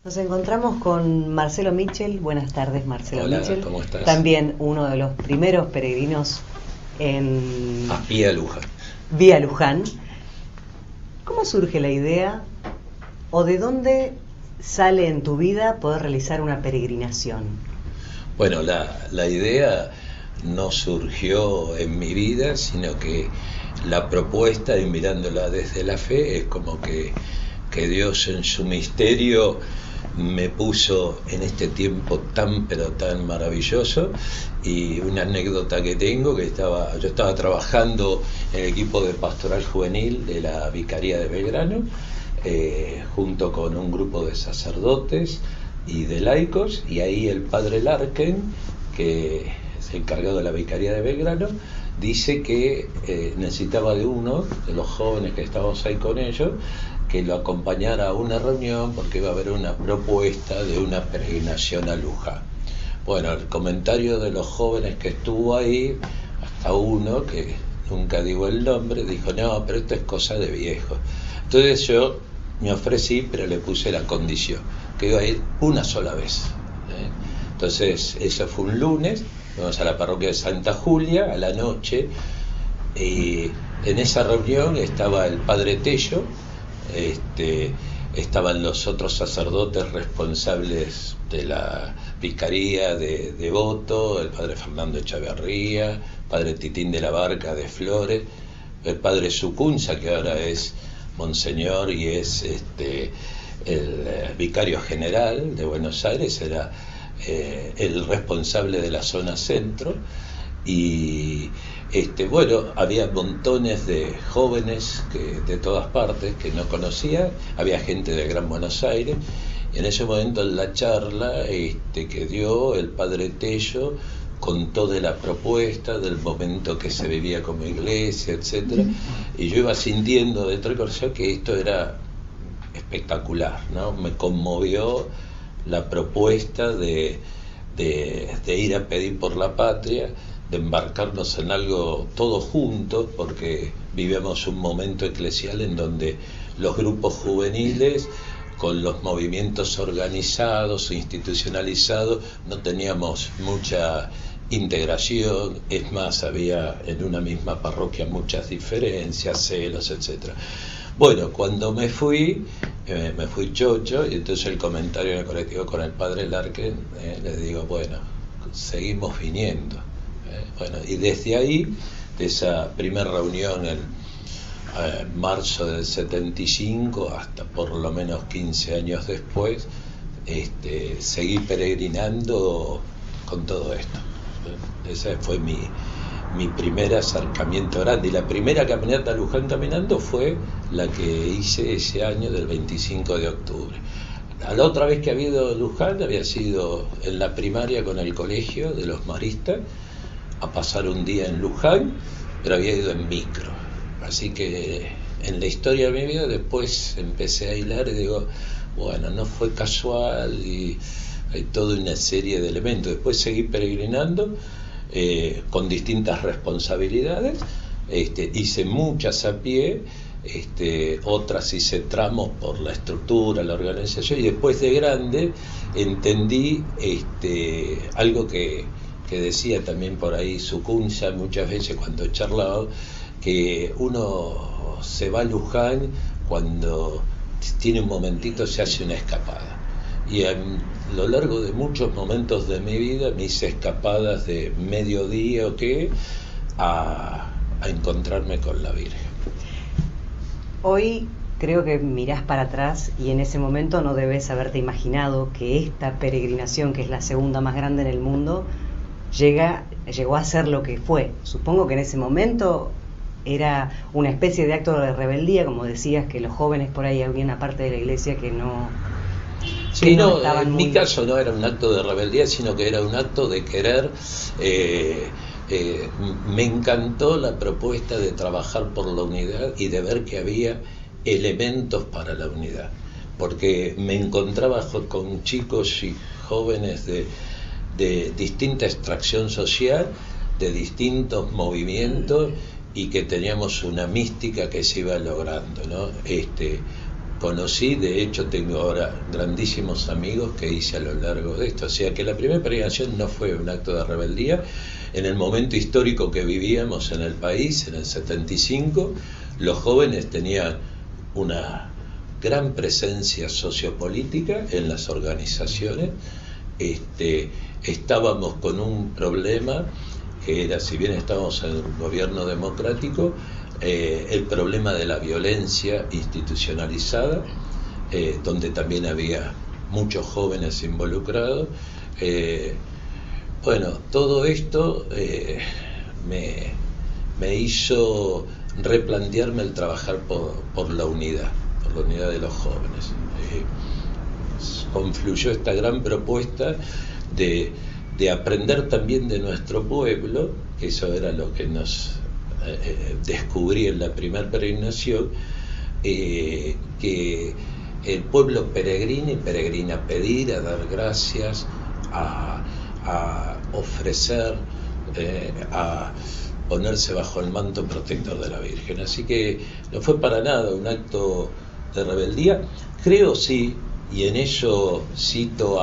Nos encontramos con Marcelo Mitchell. Buenas tardes, Marcelo. Hola, Mitchell. ¿cómo estás? También uno de los primeros peregrinos en Vía Luján. Vía Luján. ¿Cómo surge la idea o de dónde sale en tu vida poder realizar una peregrinación? Bueno, la idea no surgió en mi vida, sino que la propuesta, y mirándola desde la fe, es como que Dios en su misterio me puso en este tiempo tan pero tan maravilloso. Y una anécdota que tengo, que yo estaba trabajando en el equipo de pastoral juvenil de la Vicaría de Belgrano, junto con un grupo de sacerdotes y de laicos, y ahí el padre Larken, que es el encargado de la Vicaría de Belgrano, dice que necesitaba de uno de los jóvenes que estábamos ahí con ellos, que lo acompañara a una reunión porque iba a haber una propuesta de una peregrinación a Luján. Bueno, el comentario de los jóvenes que estuvo ahí, hasta uno, que nunca digo el nombre, dijo: no, pero esto es cosa de viejo. Entonces yo me ofrecí, pero le puse la condición, que iba a ir una sola vez. Entonces, eso fue un lunes, fuimos a la parroquia de Santa Julia a la noche, y en esa reunión estaba el padre Tello, estaban los otros sacerdotes responsables de la Vicaría de Devoto, el padre Fernando Echavarría, padre Titín de la Barca de Flores, el padre Sucunza, que ahora es monseñor y es el vicario general de Buenos Aires, era el responsable de la zona centro. Y bueno, había montones de jóvenes de todas partes que no conocía, había gente de Gran Buenos Aires, y en ese momento en la charla que dio el padre Tello contó de la propuesta, del momento que se vivía como iglesia, etcétera, y yo iba sintiendo dentro del corazón que esto era espectacular, ¿no? Me conmovió la propuesta de ir a pedir por la patria, de embarcarnos en algo todos juntos, porque vivíamos un momento eclesial en donde los grupos juveniles, con los movimientos organizados, institucionalizados, no teníamos mucha integración. Es más, había en una misma parroquia muchas diferencias, celos, etcétera. Bueno, cuando me fui chocho, y entonces el comentario en el colectivo con el padre Larken, le digo: bueno, seguimos viniendo. Bueno, y desde ahí, de esa primera reunión en marzo del 75 hasta por lo menos 15 años después, seguí peregrinando con todo esto. Ese fue mi primer acercamiento grande, y la primera caminata a Luján caminando fue la que hice ese año del 25 de octubre. La otra vez que había ido a Luján había sido en la primaria con el colegio de los maristas, a pasar un día en Luján, pero había ido en micro. Así que en la historia de mi vida después empecé a hilar y digo: bueno, no fue casual, y hay toda una serie de elementos. Después seguí peregrinando con distintas responsabilidades, hice muchas a pie, otras hice tramos por la estructura, la organización, y después de grande entendí algo que decía también por ahí Sucunza muchas veces cuando he charlado, que uno se va a Luján cuando tiene un momentito, se hace una escapada. Y a lo largo de muchos momentos de mi vida me hice escapadas de mediodía a encontrarme con la Virgen. Hoy creo que mirás para atrás y en ese momento no debes haberte imaginado que esta peregrinación, que es la segunda más grande en el mundo, llegó a ser lo que fue. Supongo que en ese momento era una especie de acto de rebeldía, como decías, que los jóvenes por ahí, había una parte de la iglesia que no... Sí, no, en mi caso no era un acto de rebeldía, sino que era un acto de querer. Me encantó la propuesta de trabajar por la unidad y de ver que había elementos para la unidad, porque me encontraba con chicos y jóvenes de distinta extracción social, de distintos movimientos, y que teníamos una mística que se iba logrando, ¿no? conocí, de hecho tengo ahora grandísimos amigos que hice a lo largo de esto. O sea que la primera peregrinación no fue un acto de rebeldía. En el momento histórico que vivíamos en el país, en el 75, los jóvenes tenían una gran presencia sociopolítica en las organizaciones. Estábamos con un problema que era, si bien estábamos en un gobierno democrático, el problema de la violencia institucionalizada, donde también había muchos jóvenes involucrados. Bueno, todo esto me hizo replantearme el trabajar por la unidad de los jóvenes. Confluyó esta gran propuesta de aprender también de nuestro pueblo, que eso era lo que nos descubrí en la primera peregrinación, que el pueblo peregrina y peregrina a pedir, a dar gracias, a ofrecer, a ponerse bajo el manto protector de la Virgen. Así que no fue para nada un acto de rebeldía. Creo sí, y en ello cito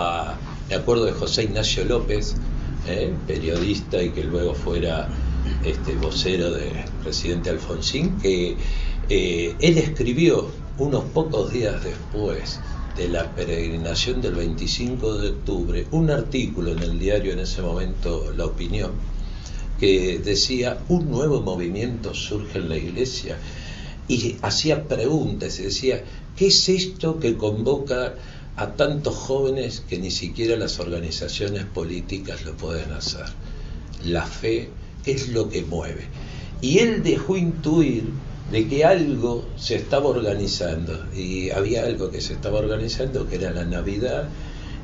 me acuerdo de José Ignacio López, periodista y que luego fuera vocero del presidente Alfonsín, que él escribió unos pocos días después de la peregrinación del 25 de octubre un artículo en el diario, en ese momento La Opinión, que decía: un nuevo movimiento surge en la Iglesia, y hacía preguntas y decía: ¿qué es esto que convoca a tantos jóvenes que ni siquiera las organizaciones políticas lo pueden hacer? La fe es lo que mueve. Y él dejó intuir de que algo se estaba organizando, y había algo que se estaba organizando, que era la Navidad,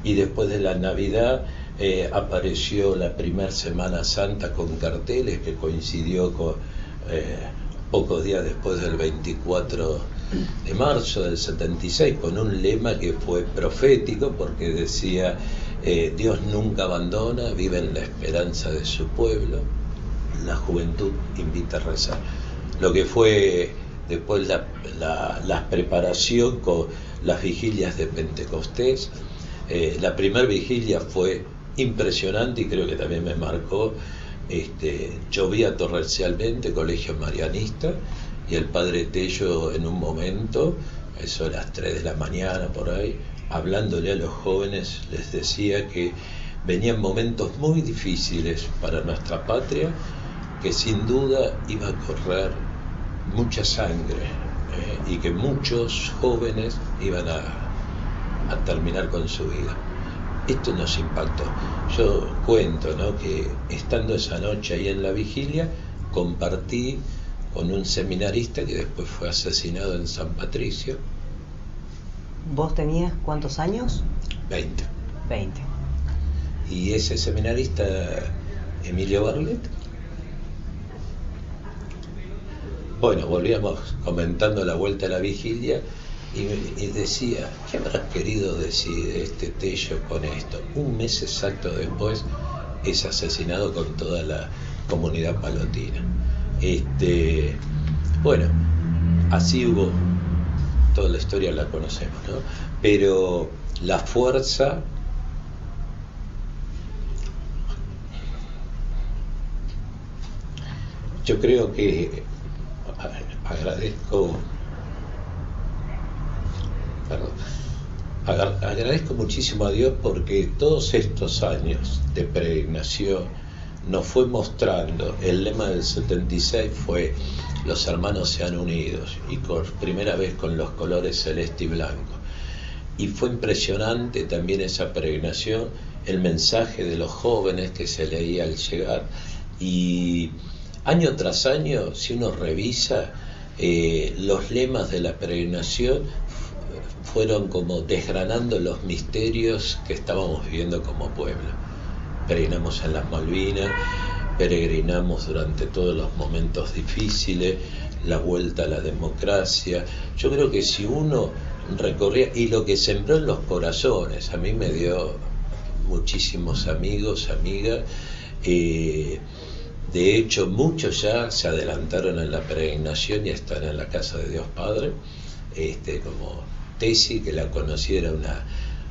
y después de la Navidad apareció la primera Semana Santa con carteles que coincidió con pocos días después del 24 de marzo del 76, con un lema que fue profético, porque decía: Dios nunca abandona, vive en la esperanza de su pueblo, la juventud invita a rezar. Lo que fue después la preparación con las vigilias de Pentecostés. La primera vigilia fue impresionante y creo que también me marcó. Llovía torrencialmente, colegio marianista, y el padre Tello en un momento, eso a las 3 de la mañana por ahí, hablándole a los jóvenes, les decía que venían momentos muy difíciles para nuestra patria, que sin duda iba a correr mucha sangre, y que muchos jóvenes iban a terminar con su vida. Esto nos impactó. Yo cuento, ¿no?, que estando esa noche ahí en la vigilia, compartí con un seminarista que después fue asesinado en San Patricio. ¿Vos tenías cuántos años? 20. 20. Y ese seminarista, Emilio Barlet, bueno, volvíamos comentando la vuelta a la vigilia y decía: ¿qué habrás querido decir Tello con esto? Un mes exacto después es asesinado con toda la comunidad palotina. Bueno, así hubo, toda la historia la conocemos, ¿no? Pero la fuerza, yo creo que agradezco muchísimo a Dios, porque todos estos años de peregrinación nos fue mostrando. El lema del 76 fue: los hermanos sean unidos, y por primera vez con los colores celeste y blanco. Y fue impresionante también esa peregrinación, el mensaje de los jóvenes que se leía al llegar. Y año tras año, si uno revisa, los lemas de la peregrinación fueron como desgranando los misterios que estábamos viviendo como pueblo. Peregrinamos en las Malvinas, peregrinamos durante todos los momentos difíciles, la vuelta a la democracia. Yo creo que si uno recorría, y lo que sembró en los corazones, a mí me dio muchísimos amigos, amigas. De hecho, muchos ya se adelantaron en la peregrinación y están en la casa de Dios Padre, como Tesi, que la conocí, era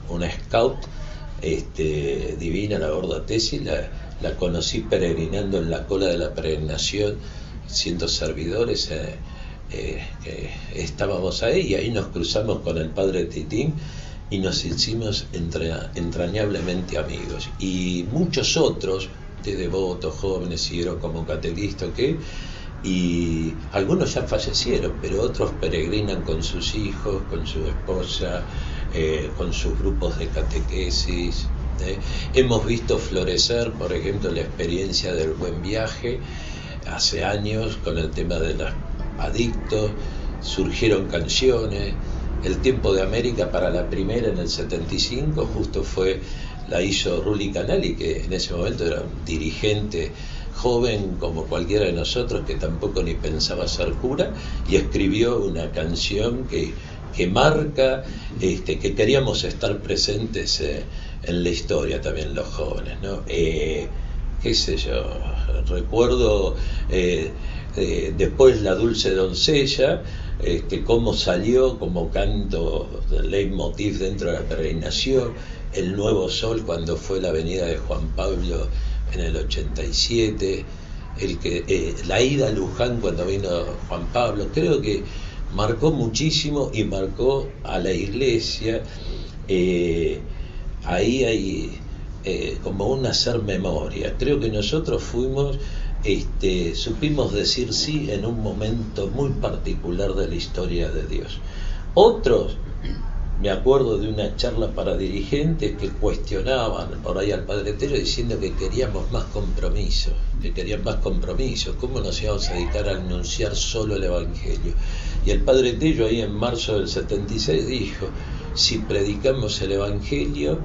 una scout divina, la gorda Tesi, la conocí peregrinando en la cola de la peregrinación, siendo servidores, que estábamos ahí, y ahí nos cruzamos con el padre Titín y nos hicimos entrañablemente amigos, y muchos otros de devotos jóvenes siguieron como catequistas, y algunos ya fallecieron, pero otros peregrinan con sus hijos, con su esposa, con sus grupos de catequesis. Hemos visto florecer, por ejemplo, la experiencia del Buen Viaje hace años con el tema de los adictos, surgieron canciones. El Tiempo de América, para la primera en el 75, justo la hizo Rulli Canali, que en ese momento era un dirigente joven como cualquiera de nosotros, que tampoco ni pensaba ser cura, y escribió una canción que marca que queríamos estar presentes en la historia también los jóvenes, ¿no? Qué sé yo, recuerdo después La Dulce Doncella, cómo salió como canto del leitmotiv dentro de la peregrinación, El Nuevo Sol cuando fue la venida de Juan Pablo en el 87, la ida a Luján cuando vino Juan Pablo. Creo que marcó muchísimo y marcó a la Iglesia. Ahí hay como un hacer memoria. Creo que nosotros supimos decir sí en un momento muy particular de la historia de Dios. Otros, me acuerdo de una charla para dirigentes que cuestionaban por ahí al padre Tello diciendo que queríamos más compromiso, ¿cómo nos íbamos a dedicar a anunciar solo el Evangelio? Y el padre Tello ahí en marzo del 76 dijo, si predicamos el Evangelio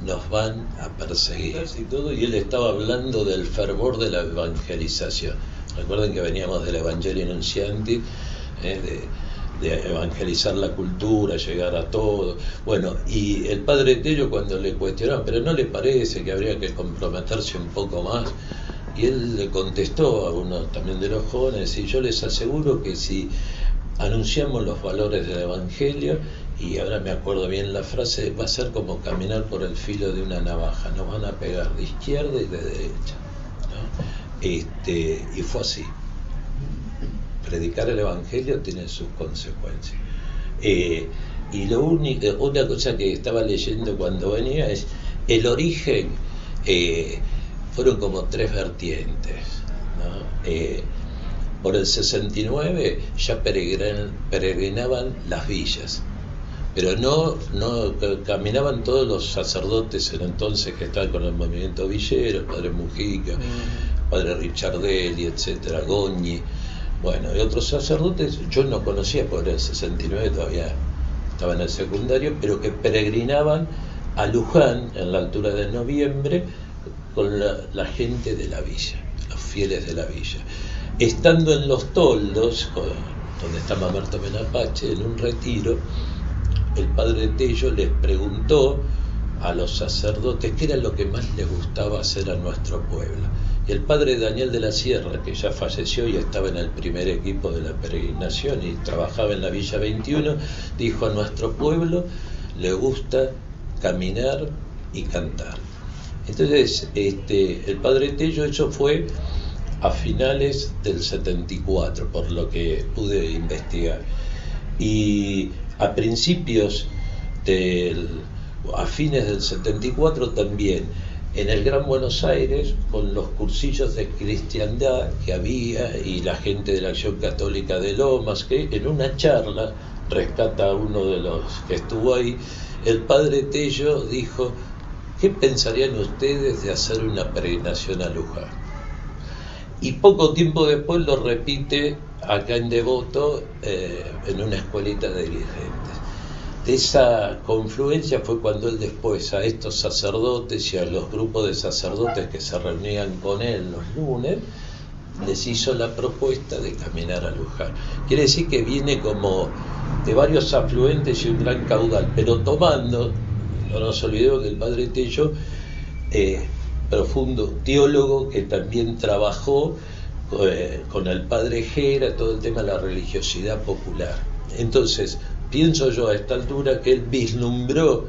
nos van a perseguir y todo, y él estaba hablando del fervor de la evangelización. Recuerden que veníamos del Evangelio Nuncianti, de evangelizar la cultura, llegar a todo. Bueno, y el padre Tello cuando le cuestionaron, pero ¿no le parece que habría que comprometerse un poco más? Y él le contestó a uno también de los jóvenes, y yo les aseguro que si anunciamos los valores del Evangelio, y ahora me acuerdo bien la frase, va a ser como caminar por el filo de una navaja, nos van a pegar de izquierda y de derecha, ¿no? Y fue así. Predicar el Evangelio tiene sus consecuencias. Y una cosa que estaba leyendo cuando venía es el origen. Fueron como tres vertientes, ¿no? Por el 69 ya peregrinaban las villas, pero no caminaban todos los sacerdotes en entonces que estaban con el movimiento villero, el padre Mujica, el padre Ricciardelli, etcétera, Goñi. Bueno, y otros sacerdotes, yo no conocía, por el 69 todavía estaba en el secundario, pero que peregrinaban a Luján en la altura de noviembre con la gente de la villa, los fieles de la villa. Estando en Los Toldos, donde está Mamerto Menapache, en un retiro, el padre Tello les preguntó a los sacerdotes qué era lo que más les gustaba hacer a nuestro pueblo. Y el padre Daniel de la Sierra, que ya falleció y estaba en el primer equipo de la peregrinación y trabajaba en la Villa 21, dijo: a nuestro pueblo le gusta caminar y cantar. Entonces, el padre Tello, eso fue a finales del 74, por lo que pude investigar. Y a principios a fines del 74 también, en el Gran Buenos Aires, con los cursillos de cristiandad que había y la gente de la Acción Católica de Lomas, que en una charla, rescata a uno de los que estuvo ahí, el padre Tello dijo: ¿qué pensarían ustedes de hacer una peregrinación a Luján? Y poco tiempo después lo repite acá en Devoto, en una escuelita de dirigentes. De esa confluencia fue cuando él después a estos sacerdotes y a los grupos de sacerdotes que se reunían con él los lunes, les hizo la propuesta de caminar a Luján. Quiere decir que viene como de varios afluentes y un gran caudal, pero tomando, no nos olvidemos que el padre Tello, profundo teólogo que también trabajó con el padre Gera todo el tema de la religiosidad popular. Entonces, pienso yo a esta altura que él vislumbró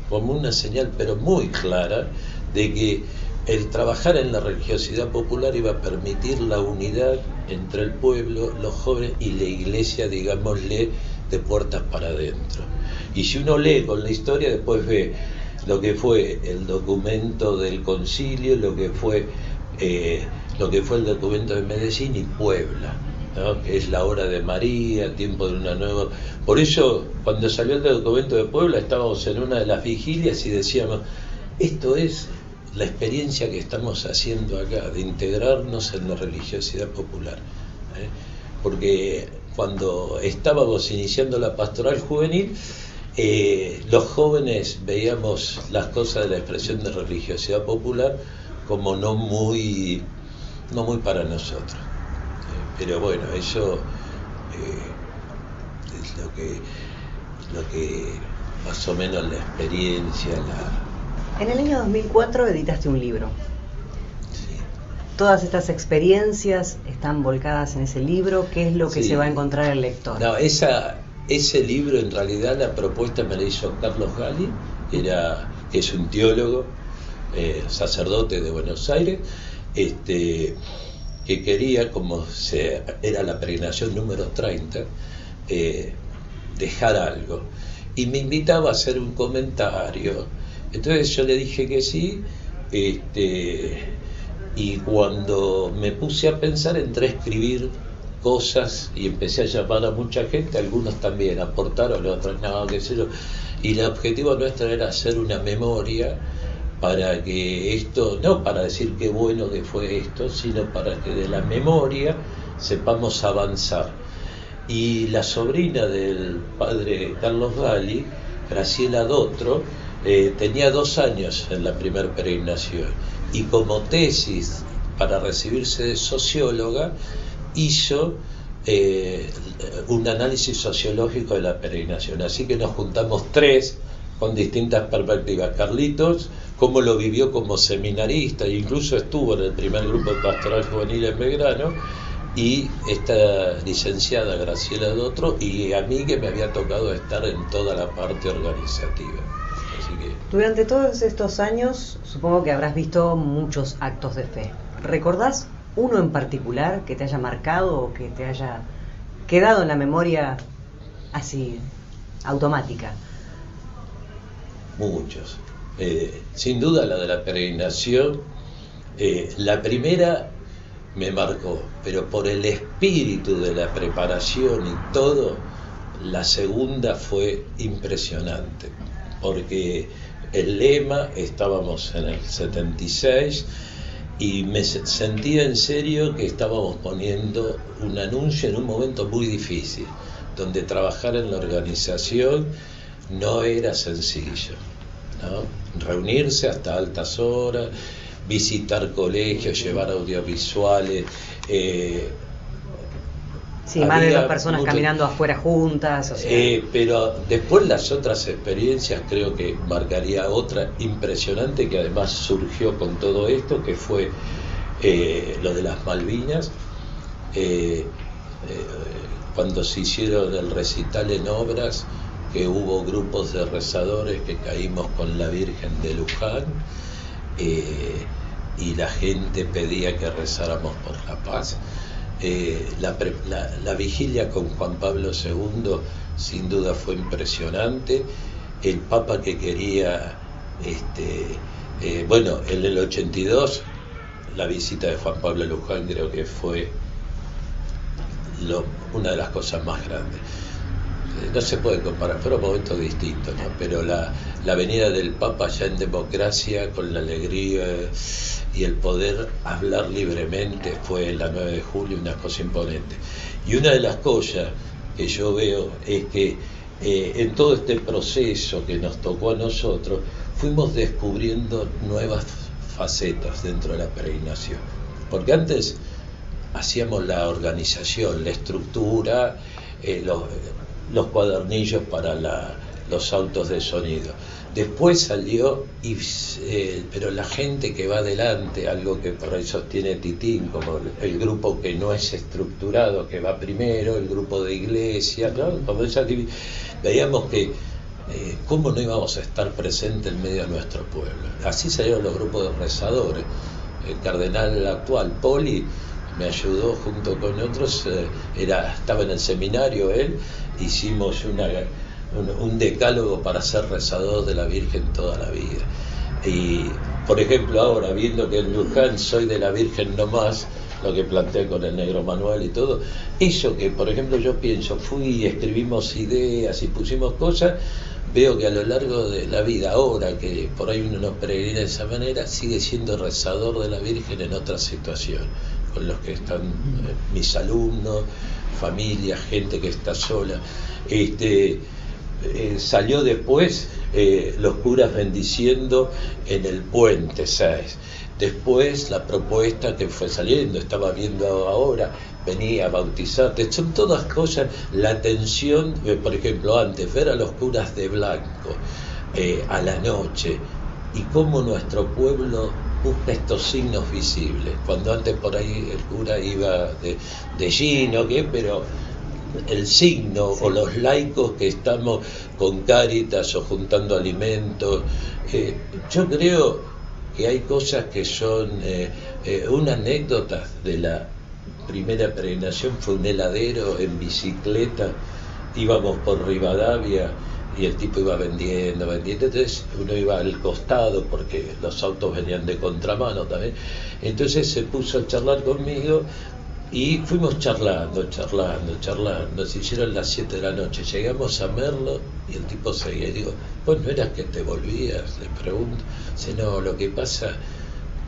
como una señal, pero muy clara, de que el trabajar en la religiosidad popular iba a permitir la unidad entre el pueblo, los jóvenes y la iglesia, digámosle, de puertas para adentro. Y si uno lee con la historia, después ve lo que fue el documento del concilio, lo que fue el documento de Medellín y Puebla, ¿no? Que es la hora de María, tiempo de una nueva... Por eso, cuando salió el documento de Puebla, estábamos en una de las vigilias y decíamos, esto es la experiencia que estamos haciendo acá, de integrarnos en la religiosidad popular, ¿eh? Porque cuando estábamos iniciando la pastoral juvenil, los jóvenes veíamos las cosas de la expresión de religiosidad popular como no muy para nosotros. Pero bueno, eso es lo que más o menos la experiencia, En el año 2004 editaste un libro. Sí. Todas estas experiencias están volcadas en ese libro. ¿Qué es lo que se va a encontrar el lector? No, ese libro, en realidad, la propuesta me la hizo Carlos Gali, que es un teólogo, sacerdote de Buenos Aires, que quería, como era la peregrinación número 30, dejar algo. Y me invitaba a hacer un comentario. Entonces yo le dije que sí, y cuando me puse a pensar, entré a escribir cosas y empecé a llamar a mucha gente, algunos también aportaron, otros no, qué sé yo. Y el objetivo nuestro era hacer una memoria para que esto, no para decir qué bueno que fue esto, sino para que de la memoria sepamos avanzar. Y la sobrina del padre Carlos Gali, Graciela Dotro, tenía 2 años en la primera peregrinación y como tesis para recibirse de socióloga hizo un análisis sociológico de la peregrinación. Así que nos juntamos 3 con distintas perspectivas. Carlitos, cómo lo vivió como seminarista, incluso estuvo en el primer grupo de pastoral juvenil en Belgrano, y esta licenciada Graciela Dotro, y a mí que me había tocado estar en toda la parte organizativa. Así que... Durante todos estos años, supongo que habrás visto muchos actos de fe. ¿Recordás uno en particular que te haya marcado o que te haya quedado en la memoria así, automática? Muchos. Sin duda la de la peregrinación. La primera me marcó, pero por el espíritu de la preparación y todo, la segunda fue impresionante, porque el lema, estábamos en el 76 y me sentía en serio que estábamos poniendo un anuncio en un momento muy difícil, donde trabajar en la organización no era sencillo, ¿no? Reunirse hasta altas horas, visitar colegios, llevar audiovisuales. Sí, más de 2 personas caminando afuera juntas. O sea. Pero después las otras experiencias creo que marcaría otra impresionante que además surgió con todo esto, que fue lo de las Malvinas. Cuando se hicieron el recital en obras, que hubo grupos de rezadores que caímos con la Virgen de Luján, y la gente pedía que rezáramos por la paz. La vigilia con Juan Pablo II sin duda fue impresionante. El Papa que quería, en el 82, la visita de Juan Pablo a Luján creo que fue una de las cosas más grandes. No se puede comparar, fueron momentos distintos, ¿no? Pero la venida del Papa ya en democracia, con la alegría y el poder hablar libremente, fue la 9 de julio una cosa imponente. Y una de las cosas que yo veo es que en todo este proceso que nos tocó a nosotros, fuimos descubriendo nuevas facetas dentro de la peregrinación. Porque antes hacíamos la organización, la estructura, los cuadernillos para los autos de sonido. Después salió, pero la gente que va adelante, algo que por ahí sostiene Titín, como el grupo que no es estructurado, que va primero, el grupo de iglesia, ¿no? Como veíamos que cómo no íbamos a estar presentes en medio de nuestro pueblo. Así salieron los grupos de rezadores. El cardenal actual, Poli, me ayudó junto con otros, estaba en el seminario él, hicimos un decálogo para ser rezador de la Virgen toda la vida. Y por ejemplo ahora, viendo que en Luján soy de la Virgen no más, lo que planteé con el Negro Manuel y todo, eso que por ejemplo yo pienso, escribimos ideas y pusimos cosas, veo que a lo largo de la vida, ahora que por ahí uno no peregrina de esa manera, sigue siendo rezador de la Virgen en otra situación, con los que están mis alumnos, familia, gente que está sola. Salió después los curas bendiciendo en el puente, ¿sabes? Después la propuesta que fue saliendo, estaba viendo ahora, venía a bautizarte, son todas cosas, la atención, por ejemplo, antes, ver a los curas de blanco a la noche, y cómo nuestro pueblo busca estos signos visibles, cuando antes por ahí el cura iba de gino, pero el signo, o los laicos que estamos con Cáritas o juntando alimentos, yo creo que hay cosas que son, una anécdota de la primera peregrinación fue un heladero en bicicleta, íbamos por Rivadavia y el tipo iba vendiendo, entonces uno iba al costado porque los autos venían de contramano también, entonces se puso a charlar conmigo y fuimos charlando, se hicieron las 7 de la noche, llegamos a Merlo y el tipo seguía, y digo, ¿vos no eras que te volvías? Le pregunto, dice, no, lo que pasa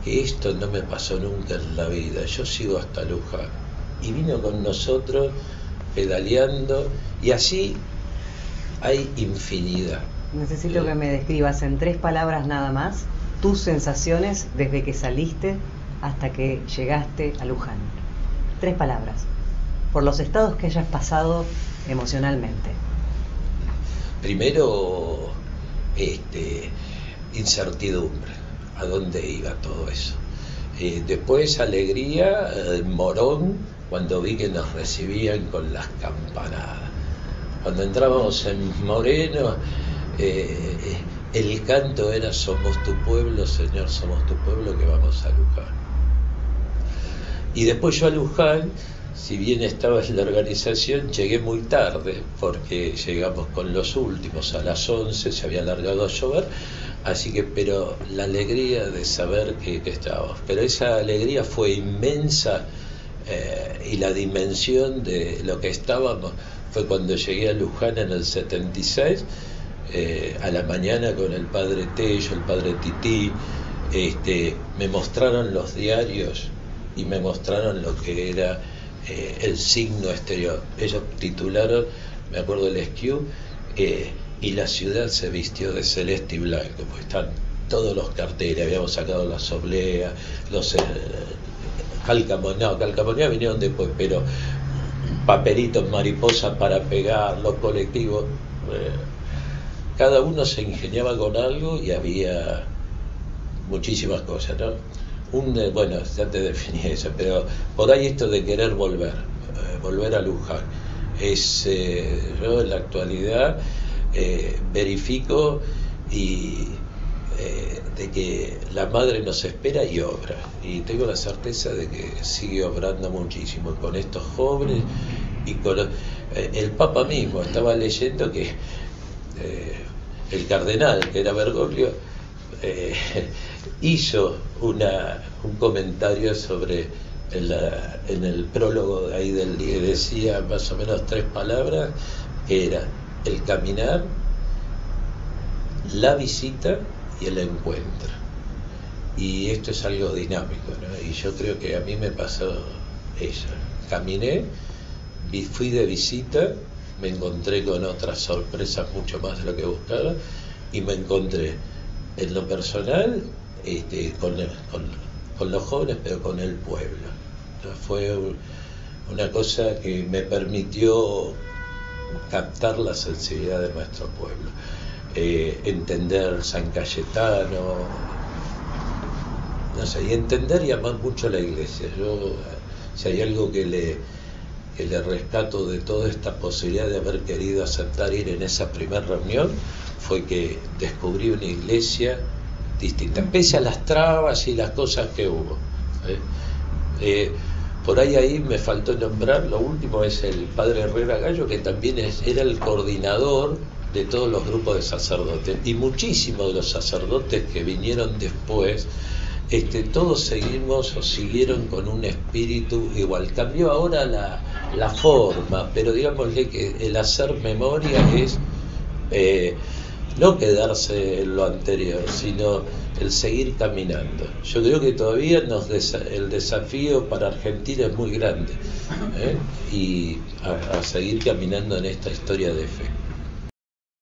que esto no me pasó nunca en la vida, yo sigo hasta Luján, y vino con nosotros pedaleando, y así hay infinidad. Necesito que me describas en 3 palabras nada más tus sensaciones desde que saliste hasta que llegaste a Luján. 3 palabras, por los estados que hayas pasado emocionalmente. Primero, incertidumbre, a dónde iba todo eso. Después alegría, Morón, cuando vi que nos recibían con las campanadas. Cuando entrábamos en Moreno, el canto era somos tu pueblo, Señor, somos tu pueblo, que vamos a Luján. Y después yo a Luján, si bien estaba en la organización, llegué muy tarde, porque llegamos con los últimos, a las 11, se había alargado a llover, así que, pero la alegría de saber que estábamos. Pero esa alegría fue inmensa, y la dimensión de lo que estábamos fue cuando llegué a Luján en el 76, a la mañana con el padre Tello, el padre Tití, me mostraron los diarios y me mostraron lo que era el signo exterior. Ellos titularon, me acuerdo del Esquiú, y la ciudad se vistió de celeste y blanco, pues están todos los carteles, habíamos sacado las obleas, los calcamonía vinieron después, pero papelitos mariposas para pegar, los colectivos, cada uno se ingeniaba con algo y había muchísimas cosas, ¿no? Bueno, ya te definí eso, pero por ahí esto de querer volver a Luján, yo en la actualidad verifico de que la madre nos espera y obra, y tengo la certeza de que sigue obrando muchísimo con estos jóvenes y con el Papa mismo. Estaba leyendo que el cardenal, que era Bergoglio, hizo un comentario sobre en el prólogo de ahí del día, decía más o menos 3 palabras, que era el caminar, la visita y el encuentro. Y esto es algo dinámico, ¿no? Y yo creo que a mí me pasó eso. Caminé, fui de visita, me encontré con otras sorpresas mucho más de lo que buscaba, y me encontré en lo personal con los jóvenes, pero con el pueblo. Fue una cosa que me permitió captar la sensibilidad de nuestro pueblo, entender San Cayetano, no sé, y entender y amar mucho la iglesia. Yo, si hay algo que le rescato de toda esta posibilidad de haber querido aceptar ir en esa primera reunión, fue que descubrí una iglesia distinta, pese a las trabas y las cosas que hubo. Por ahí me faltó nombrar, lo último es el padre Herrera Gallo, que también era el coordinador de todos los grupos de sacerdotes, y muchísimos de los sacerdotes que vinieron después, todos seguimos o siguieron con un espíritu igual. Cambió ahora la forma, pero digámosle que el hacer memoria es no quedarse en lo anterior, sino el seguir caminando. Yo creo que todavía el desafío para Argentina es muy grande, y a seguir caminando en esta historia de fe.